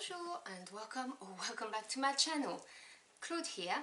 Bonjour and welcome back to my channel. Claude here.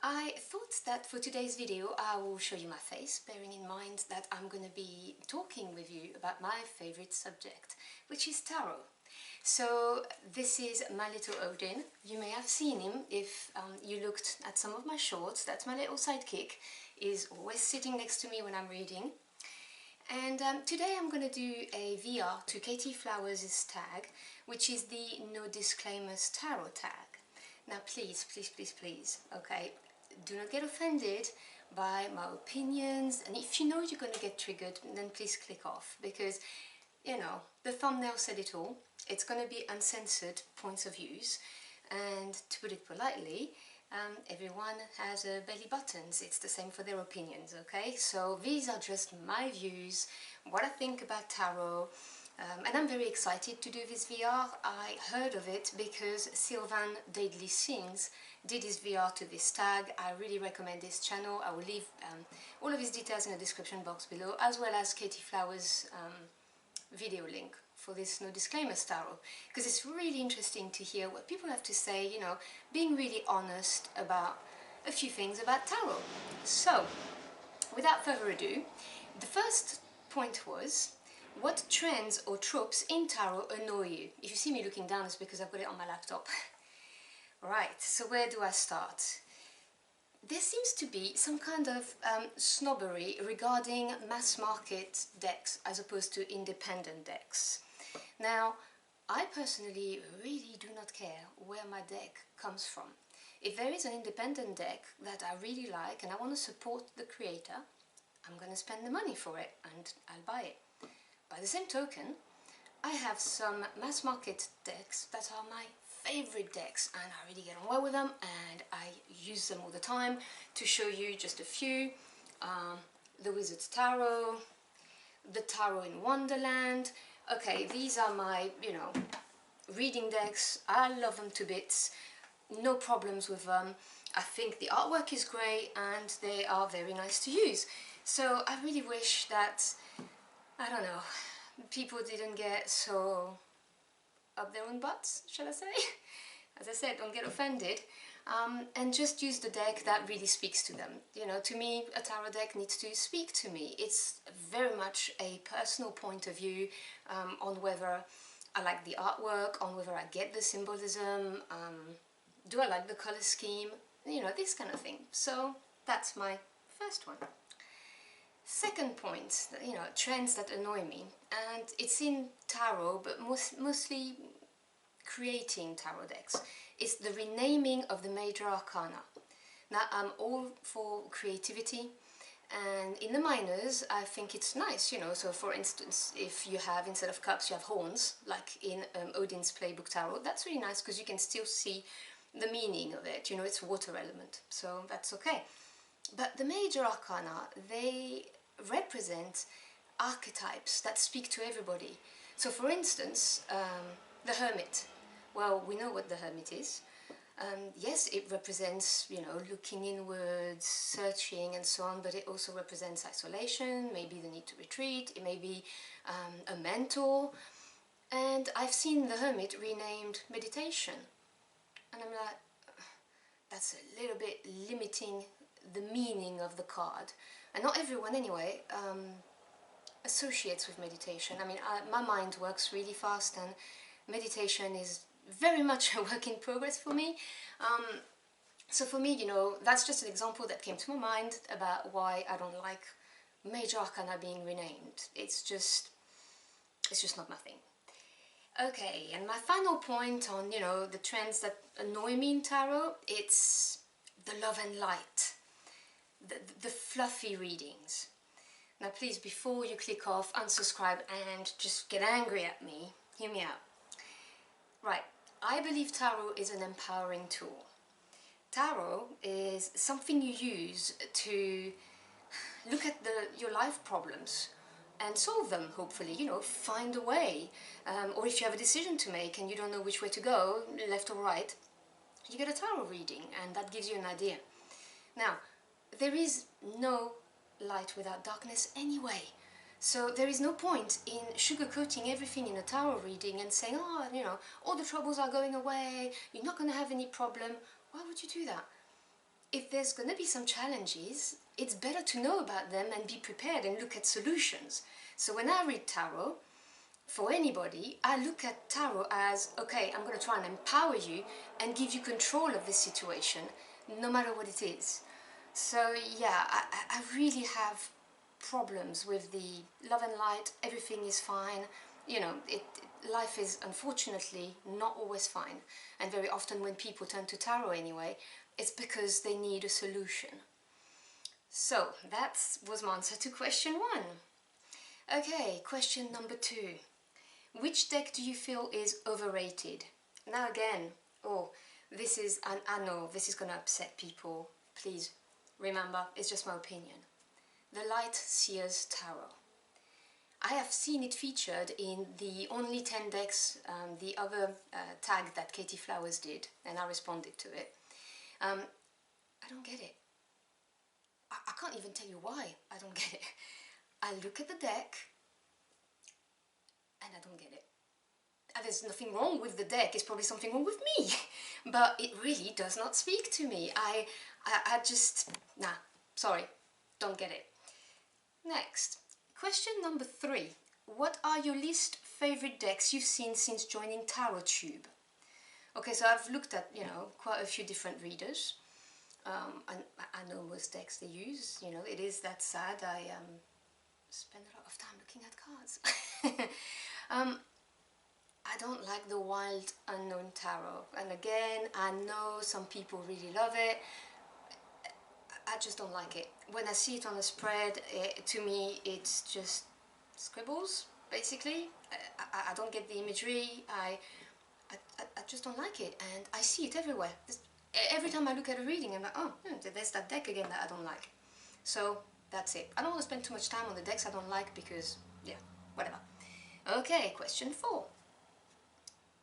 I thought that for today's video I will show you my face, bearing in mind that I'm going to be talking with you about my favorite subject, which is tarot. So this is my little Odin. You may have seen him if you looked at some of my shorts. That's my little sidekick. He's always sitting next to me when I'm reading. And today I'm going to do a VR to Katey Flowers' tag, which is the no disclaimers tarot tag. Now please, okay, do not get offended by my opinions, and if you know you're going to get triggered, then please click off, because, you know, the thumbnail said it all. It's going to be uncensored points of views, and to put it politely, everyone has belly buttons. It's the same for their opinions, okay? So these are just my views, what I think about tarot, and I'm very excited to do this VR. I heard of it because Sylvain Deadly Sins did his VR to this tag. I really recommend this channel. I will leave all of his details in the description box below, as well as Katey Flowers' video link for this no disclaimers tarot, because it's really interesting to hear what people have to say, you know, being really honest about a few things about tarot. So, without further ado, the first point was, what trends or tropes in tarot annoy you? If you see me looking down, it's because I've got it on my laptop. Right, so where do I start? There seems to be some kind of snobbery regarding mass market decks as opposed to independent decks. Now, I personally really do not care where my deck comes from. If there is an independent deck that I really like and I want to support the creator, I'm going to spend the money for it and I'll buy it. By the same token, I have some mass market decks that are my favorite decks, and I really get on well with them and I use them all the time. To show you just a few, the Wizard's Tarot, the Tarot in Wonderland. Okay, these are my, you know, reading decks. I love them to bits, no problems with them. I think the artwork is great and they are very nice to use. So I really wish that, I don't know, people didn't get so up their own butts, shall I say? As I said, don't get offended, and just use the deck that really speaks to them. You know, to me, a tarot deck needs to speak to me. It's very much a personal point of view on whether I like the artwork, on whether I get the symbolism, do I like the color scheme, you know, this kind of thing. So that's my first one. Second point, you know, trends that annoy me, and it's in tarot, but mostly creating tarot decks. It's the renaming of the major arcana. Now, I'm all for creativity, and in the minors, I think it's nice, you know. So, for instance, if you have, instead of cups, you have horns, like in Odin's Playbook Tarot, that's really nice because you can still see the meaning of it. You know, it's water element, so that's okay. But the major arcana, they represent archetypes that speak to everybody. So for instance, the Hermit. Well, we know what the Hermit is. Yes, it represents, you know, looking inwards, searching and so on, but it also represents isolation, maybe the need to retreat, it may be a mentor. And I've seen the Hermit renamed meditation. And I'm like, that's a little bit limiting the meaning of the card, and not everyone anyway associates with meditation. I mean, my mind works really fast and meditation is very much a work in progress for me. So for me, you know, that's just an example that came to my mind about why I don't like major arcana being renamed. It's just not my thing. Okay, and my final point on, you know, the trends that annoy me in tarot, it's the love and light. The fluffy readings. Now please, before you click off, unsubscribe and just get angry at me, hear me out. Right, I believe tarot is an empowering tool. Tarot is something you use to look at your life problems and solve them, hopefully, you know, find a way. Or if you have a decision to make and you don't know which way to go, left or right, you get a tarot reading and that gives you an idea. Now, there is no light without darkness anyway. So there is no point in sugarcoating everything in a tarot reading and saying, oh, you know, all the troubles are going away, you're not going to have any problem. Why would you do that? If there's going to be some challenges, it's better to know about them and be prepared and look at solutions. So when I read tarot, for anybody, I look at tarot as, okay, I'm going to try and empower you and give you control of this situation, no matter what it is. So yeah, I really have problems with the love and light, everything is fine. You know, life is unfortunately not always fine. And very often when people turn to tarot anyway, it's because they need a solution. So that was my answer to question 1. Okay, question number 2. Which deck do you feel is overrated? Now again, oh, this is an annoy, this is going to upset people. Please remember, it's just my opinion. The Light Seers Tarot. I have seen it featured in the Only 10 Decks, the other tag that Katey Flowers did, and I responded to it. I don't get it. I can't even tell you why I don't get it. I look at the deck and I don't get it. And there's nothing wrong with the deck, it's probably something wrong with me, but it really does not speak to me. I just, nah, sorry, don't get it. Next, question number 3. What are your least favorite decks you've seen since joining TarotTube? Okay, so I've looked at, you know, quite a few different readers. And I know most decks they use, you know, it is that sad. I spend a lot of time looking at cards. I don't like the Wild Unknown Tarot, and again, I know some people really love it. I just don't like it. When I see it on a spread, to me it's just scribbles, basically. I don't get the imagery, I just don't like it, and I see it everywhere. Every time I look at a reading, I'm like, oh, there's that deck again that I don't like. So that's it. I don't want to spend too much time on the decks I don't like because, yeah, whatever. Okay, question 4.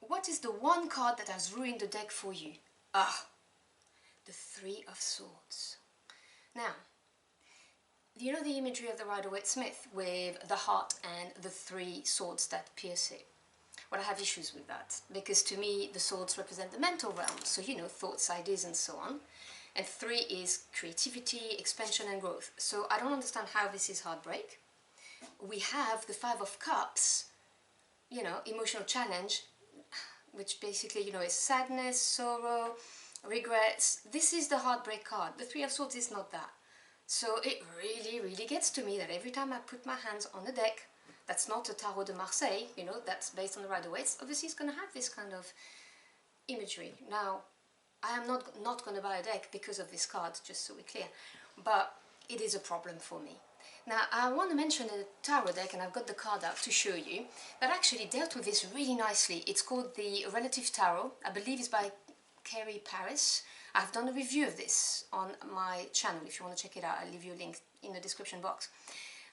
What is the one card that has ruined the deck for you? Ah, the Three of Swords. Now, you know the imagery of the Rider-Waite-Smith with the heart and the 3 swords that pierce it? Well, I have issues with that, because to me the swords represent the mental realm, so you know, thoughts, ideas and so on. And 3 is creativity, expansion and growth. So I don't understand how this is heartbreak. We have the 5 of Cups, you know, emotional challenge, which basically, you know, is sadness, sorrow, regrets. This is the heartbreak card. The 3 of Swords is not that. So it really, really gets to me that every time I put my hands on a deck, that's not a Tarot de Marseille, you know, that's based on the Rider-Waite, obviously it's going to have this kind of imagery. Now, I am not going to buy a deck because of this card, just so we're clear, but it is a problem for me. Now, I want to mention a tarot deck, and I've got the card out to show you, that actually dealt with this really nicely. It's called the Relative Tarot. I believe it's by Carrie Paris. I've done a review of this on my channel. If you want to check it out, I'll leave you a link in the description box.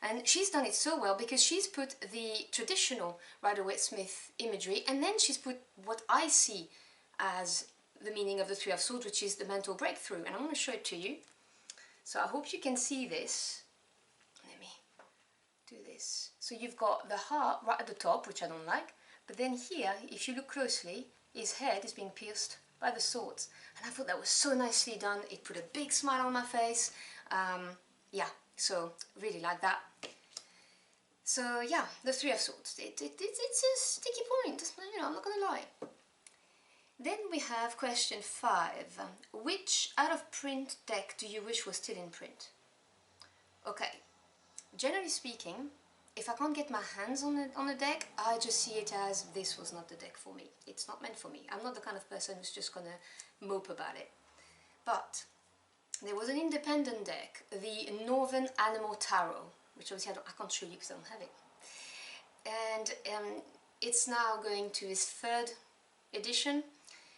And she's done it so well because she's put the traditional Rider-Waite-Smith imagery, and then she's put what I see as the meaning of the 3 of Swords, which is the mental breakthrough. And I'm going to show it to you. So I hope you can see this. Let me do this. So you've got the heart right at the top, which I don't like. But then here, if you look closely, his head is being pierced by the swords. And I thought that was so nicely done. It put a big smile on my face. Yeah, so really like that. So yeah, the 3 of Swords. It's a sticky point, you know, I'm not going to lie. Then we have question 5. Which out of print deck do you wish was still in print? Okay, generally speaking, if I can't get my hands on a deck, I just see it as this was not the deck for me. It's not meant for me. I'm not the kind of person who's just gonna mope about it. But there was an independent deck, the Northern Animal Tarot, which obviously I can't show you because I don't have it. And it's now going to its 3rd edition.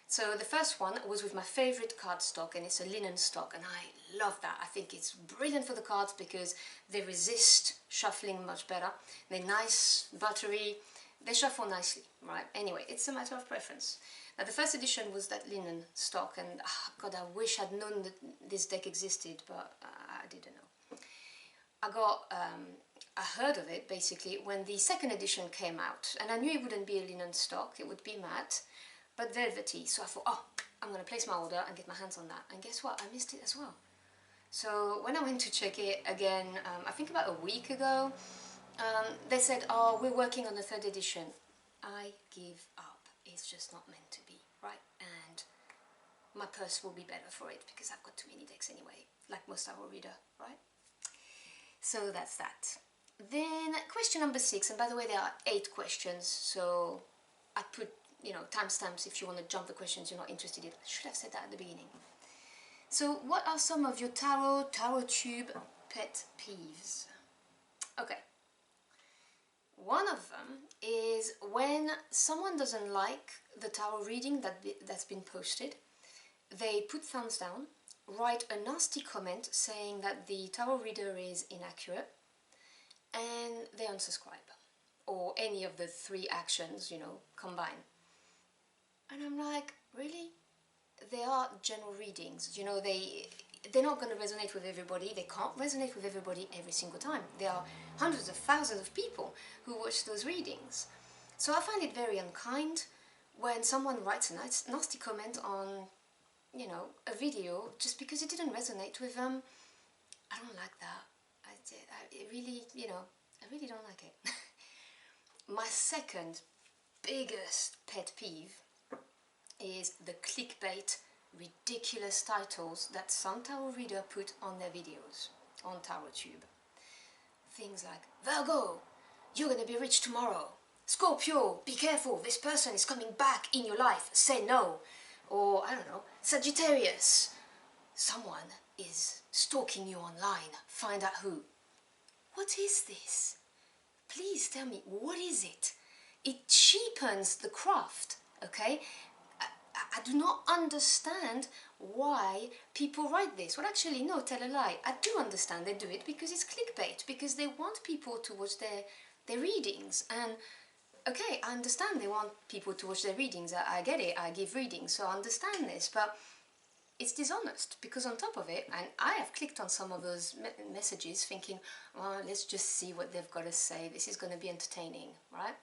So the first one was with my favourite cardstock, and it's a linen stock, and I love that. I think it's brilliant for the cards because they resist shuffling much better. They're nice, buttery, they shuffle nicely, right? Anyway, it's a matter of preference. Now the first edition was that linen stock, and God, I wish I'd known that this deck existed, but I didn't know. I got I heard of it basically when the second edition came out, and I knew it wouldn't be a linen stock, it would be matte, but velvety, so I thought, oh, I'm going to place my order and get my hands on that, and guess what, I missed it as well. So when I went to check it again, I think about a week ago, they said, oh, we're working on the third edition. I give up, it's just not meant to be, right? And my purse will be better for it because I've got too many decks anyway, like most tarot reader, right? So that's that. Then question number 6, and by the way there are 8 questions, so I put, you know, timestamps if you want to jump the questions you're not interested in. I should have said that at the beginning. So what are some of your TarotTube pet peeves? Okay. One of them is when someone doesn't like the tarot reading that's been posted, they put thumbs down, write a nasty comment saying that the tarot reader is inaccurate, and they unsubscribe, or any of the 3 actions, you know, combine. And I'm like, really? They are general readings, you know, they're not going to resonate with everybody, they can't resonate with everybody every single time. There are hundreds of thousands of people who watch those readings. So I find it very unkind when someone writes a nasty comment on, you know, a video just because it didn't resonate with them. I don't like that. I really, you know, I really don't like it. My second biggest pet peeve is the clickbait, ridiculous titles that some tarot reader put on their videos on TarotTube. Things like, Virgo, you're gonna be rich tomorrow. Scorpio, be careful, this person is coming back in your life, say no. Or, I don't know, Sagittarius, someone is stalking you online, find out who. What is this? Please tell me, what is it? It cheapens the craft, okay? I do not understand why people write this. Well, actually, no, tell a lie. I do understand they do it because it's clickbait, because they want people to watch their readings. And, okay, I understand they want people to watch their readings. I get it, I give readings, so I understand this. But it's dishonest, because on top of it, and I have clicked on some of those messages thinking, oh, let's just see what they've got to say, this is going to be entertaining, right?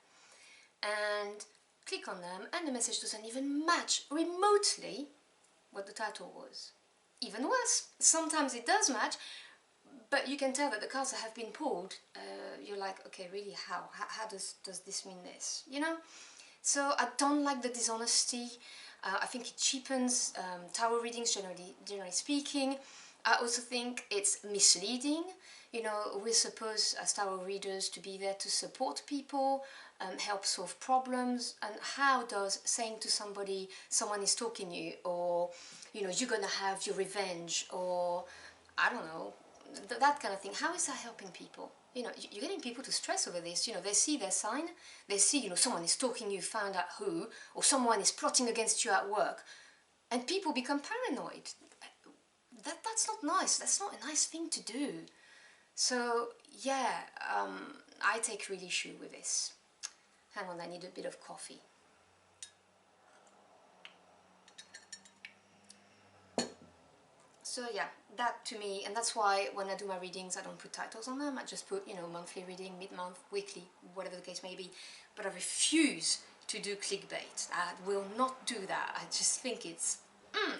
And click on them, and the message doesn't even match remotely what the title was. Even worse, sometimes it does match, but you can tell that the cards that have been pulled, you're like, okay, really, how does this mean this, you know? So I don't like the dishonesty. I think it cheapens tarot readings, generally speaking. I also think it's misleading. You know, we're supposed as tarot readers to be there to support people, help solve problems, and how does saying to somebody, someone is stalking you, or, you know, you're gonna have your revenge, or, I don't know, that kind of thing, how is that helping people? You know, you're getting people to stress over this. You know, they see their sign, they see, you know, someone is stalking you, found out who, or someone is plotting against you at work, and people become paranoid. That's not nice, that's not a nice thing to do. So, yeah, I take real issue with this. Hang on, I need a bit of coffee. So yeah, that to me, and that's why when I do my readings I don't put titles on them, I just put, you know, monthly reading, mid-month, weekly, whatever the case may be, but I refuse to do clickbait. I will not do that. I just think it's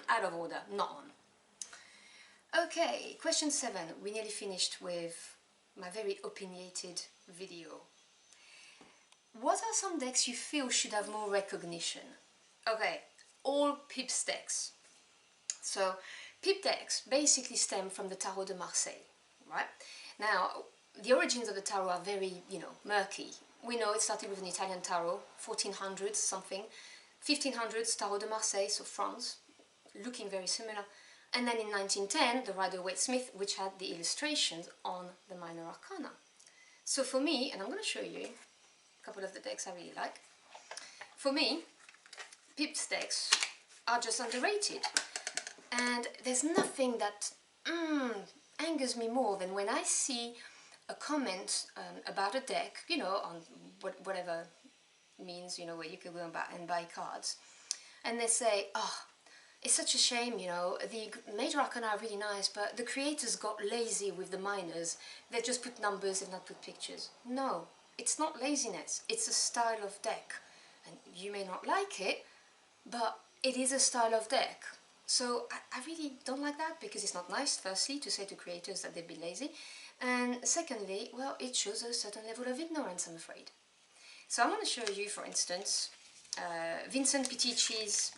out of order, not on. Okay, question 7, we nearly finished with my very opinionated video. What are some decks you feel should have more recognition? Okay, all Pips decks. So, Pip decks basically stem from the Tarot de Marseille, right? Now, the origins of the tarot are very, you know, murky. We know it started with an Italian tarot, 1400s something, 1500s Tarot de Marseille, so France, looking very similar. And then in 1910, the Rider-Waite-Smith, which had the illustrations on the minor arcana. So for me, and I'm going to show you a couple of the decks I really like. For me, Pip's decks are just underrated. And there's nothing that angers me more than when I see a comment about a deck, you know, on whatever means, you know, where you can go and buy cards, and they say, oh, it's such a shame, you know. The major arcana are really nice, but the creators got lazy with the minors. They just put numbers and not put pictures. No, it's not laziness, it's a style of deck. And you may not like it, but it is a style of deck. So I really don't like that, because it's not nice, firstly, to say to creators that they'd be lazy. And secondly, well, it shows a certain level of ignorance, I'm afraid. So I'm going to show you, for instance, Vincent Pitici's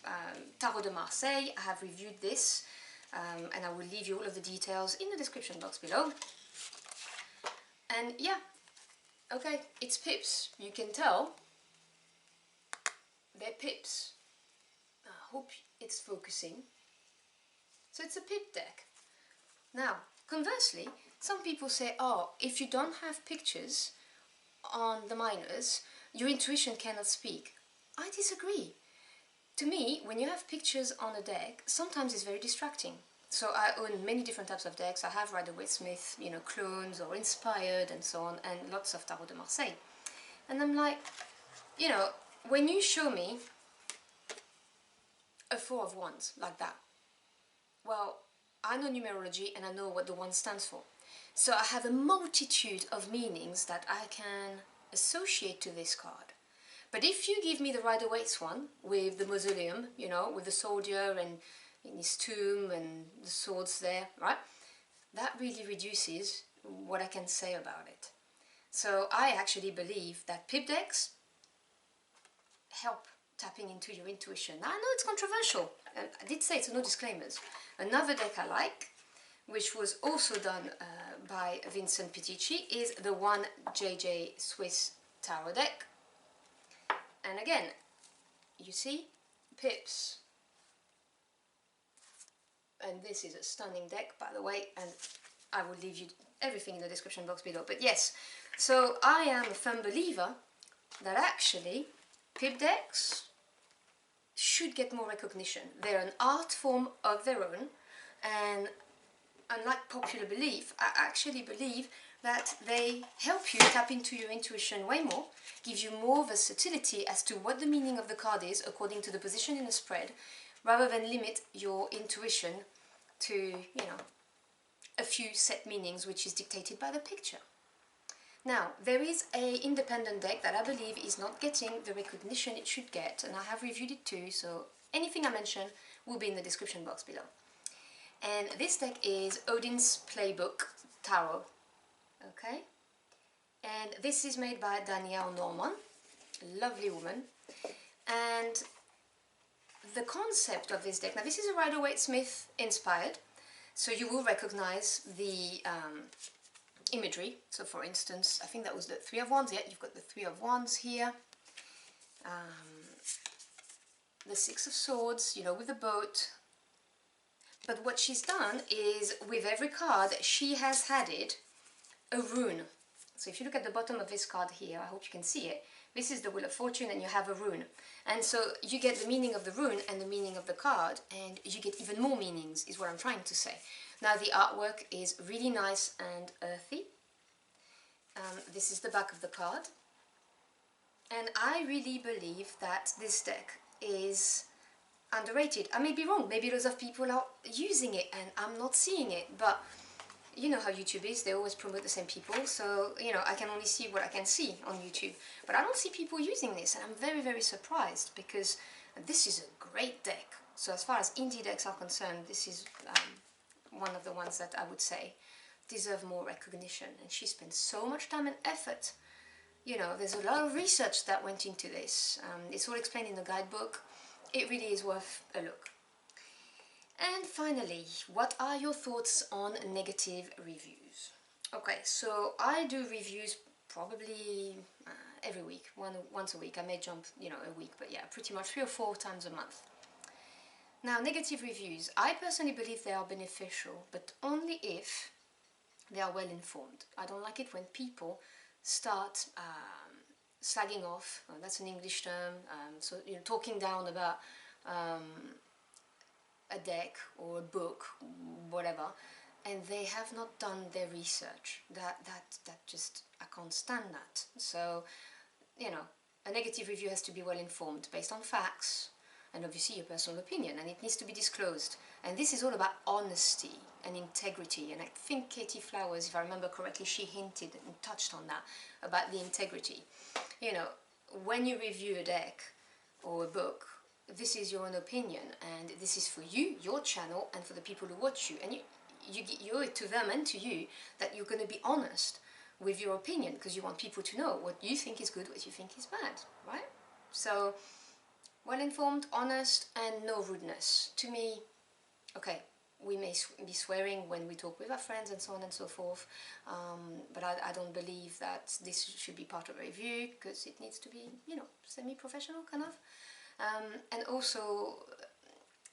Tarot de Marseille. I have reviewed this, and I will leave you all of the details in the description box below. And yeah, okay, it's pips. You can tell they're pips. I hope it's focusing. So it's a pip deck. Now, conversely, some people say, oh, if you don't have pictures on the minors, your intuition cannot speak. I disagree. To me, when you have pictures on a deck, sometimes it's very distracting. So I own many different types of decks. I have Rider-Waite-Smith, you know, clones or inspired and so on, and lots of Tarot de Marseille. And I'm like, you know, when you show me a Four of Wands like that, well, I know numerology and I know what the one stands for. So I have a multitude of meanings that I can associate to this card. But if you give me the Rider-Waite's one, with the mausoleum, you know, with the soldier and in his tomb and the swords there, right? That really reduces what I can say about it. So I actually believe that pip decks help tapping into your intuition. Now, I know it's controversial. I did say it's no disclaimers. Another deck I like, which was also done by Vincent Pitici, is the 1JJ Swiss Tarot deck. And again, you see, pips. And this is a stunning deck, by the way, and I will leave you everything in the description box below. But yes, so I am a firm believer that actually pip decks should get more recognition. They're an art form of their own, and unlike popular belief, I actually believe that they help you tap into your intuition way more, give you more versatility as to what the meaning of the card is according to the position in the spread, rather than limit your intuition to, you know, a few set meanings which is dictated by the picture. Now, there is an independent deck that I believe is not getting the recognition it should get, and I have reviewed it too, so anything I mention will be in the description box below. And this deck is Odin's Playbook Tarot, okay? And this is made by Danielle Norman, a lovely woman. And the concept of this deck, now this is a Rider-Waite-Smith inspired, so you will recognize the imagery. So for instance, I think that was the Three of Wands. Yeah, you've got the Three of Wands here. The Six of Swords, you know, with the boat. But what she's done is, with every card, she has added a rune. So if you look at the bottom of this card here, I hope you can see it, this is the Wheel of Fortune and you have a rune. And so you get the meaning of the rune and the meaning of the card, and you get even more meanings, is what I'm trying to say. Now the artwork is really nice and earthy. This is the back of the card. And I really believe that this deck is underrated. I may be wrong, maybe lots of people are using it and I'm not seeing it, but you know how YouTube is, they always promote the same people, so, you know, I can only see what I can see on YouTube. But I don't see people using this, and I'm very, very surprised, because this is a great deck. So as far as indie decks are concerned, this is one of the ones that I would say deserve more recognition. And she spent so much time and effort. You know, there's a lot of research that went into this. It's all explained in the guidebook. It really is worth a look. And finally, what are your thoughts on negative reviews? Okay, so I do reviews probably every week, once a week. I may jump, you know, a week, but yeah, pretty much 3 or 4 times a month. Now, negative reviews, I personally believe they are beneficial, but only if they are well informed. I don't like it when people start slagging off, that's an English term, so, you know, talking down about a deck or a book, whatever, and they have not done their research. That just, I can't stand that. So, you know, a negative review has to be well informed, based on facts, and obviously your personal opinion, and it needs to be disclosed. And this is all about honesty and integrity, and I think Katey Flowers, if I remember correctly, she hinted and touched on that, about the integrity. You know, when you review a deck or a book, this is your own opinion, and this is for you, your channel, and for the people who watch you, and you owe it to them and to you that you're going to be honest with your opinion, because you want people to know what you think is good, what you think is bad, right? So, well informed, honest, and no rudeness. To me, okay, we may be swearing when we talk with our friends and so on and so forth, but I don't believe that this should be part of a review, because it needs to be, you know, semi-professional kind of. And also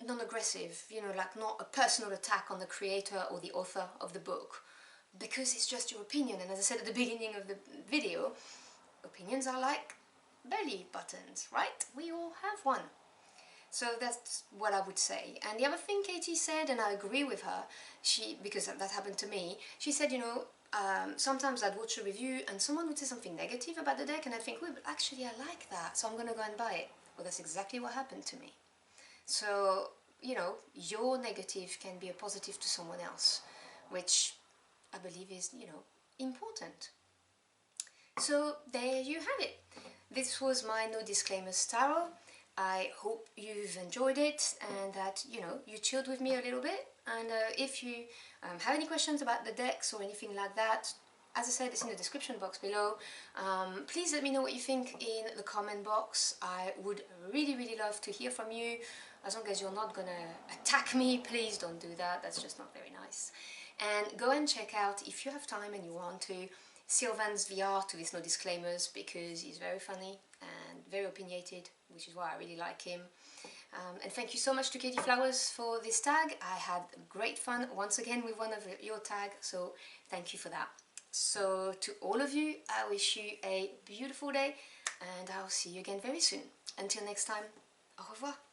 non-aggressive, you know, like not a personal attack on the creator or the author of the book, because it's just your opinion. And as I said at the beginning of the video, opinions are like belly buttons, right? We all have one. So that's what I would say. And the other thing Katey said, and I agree with her, because that happened to me, she said, you know, sometimes I'd watch a review and someone would say something negative about the deck, and I'd think, well, but actually I like that, so I'm going to go and buy it. Well, that's exactly what happened to me. So, you know, your negative can be a positive to someone else, which I believe is, you know, important. So there you have it. This was my no disclaimers tarot. I hope you've enjoyed it and that, you know, you chilled with me a little bit. And if you have any questions about the decks or anything like that, as I said, it's in the description box below. Please let me know what you think in the comment box. I would really, really love to hear from you. As long as you're not gonna attack me, please don't do that. That's just not very nice. And go and check out, if you have time and you want to, Sylvain's VR to this no disclaimers, because he's very funny and very opinionated, which is why I really like him. And thank you so much to Katey Flowers for this tag. I had great fun once again with one of your tag, so thank you for that. So to all of you, I wish you a beautiful day, and I'll see you again very soon. Until next time, au revoir.